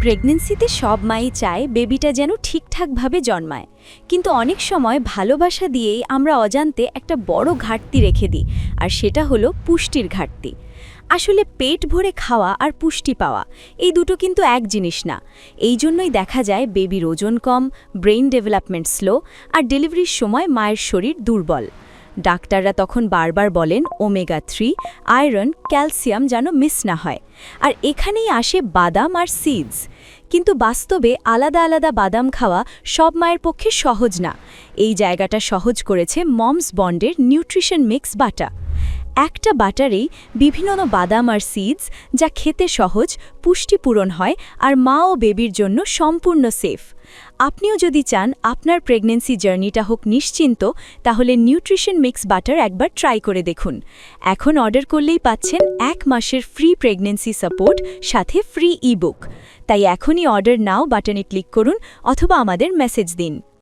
প্রেগন্যান্সিতে সব মাই চায় বেবিটা যেন ঠিকঠাকভাবে জন্মায়, কিন্তু অনেক সময় ভালোবাসা দিয়েই আমরা অজান্তে একটা বড় ঘাটতি রেখে দিই, আর সেটা হলো পুষ্টির ঘাটতি। আসলে পেট ভরে খাওয়া আর পুষ্টি পাওয়া এই দুটো কিন্তু এক জিনিস না। এই জন্যই দেখা যায় বেবির ওজন কম, ব্রেইন ডেভেলপমেন্ট স্লো, আর ডেলিভারির সময় মায়ের শরীর দুর্বল। ডাক্তাররা তখন বারবার বলেন ওমেগা-3, আয়রন, ক্যালসিয়াম যেন মিস না হয়। আর এখানেই আসে বাদাম আর সিডস। কিন্তু বাস্তবে আলাদা আলাদা বাদাম খাওয়া সব মায়ের পক্ষে সহজ না। এই জায়গাটা সহজ করেছে মমস বন্ডের নিউট্রিশন মিক্স বাটা। একটা বাটারেই বিভিন্ন বাদাম আর সিডস, যা খেতে সহজ, পুষ্টিপূরণ হয় আর মা ও বেবির জন্য সম্পূর্ণ সেফ। আপনিও যদি চান আপনার প্রেগন্যান্সি জার্নিটা হোক নিশ্চিন্ত, তাহলে নিউট্রিশন মিক্স বাটার একবার ট্রাই করে দেখুন। এখন অর্ডার করলেই পাচ্ছেন 1 মাসের ফ্রি প্রেগন্যান্সি সাপোর্ট, সাথে ফ্রি ইবুক। তাই এখনই অর্ডার নাও বাটনে ক্লিক করুন অথবা আমাদের মেসেজ দিন।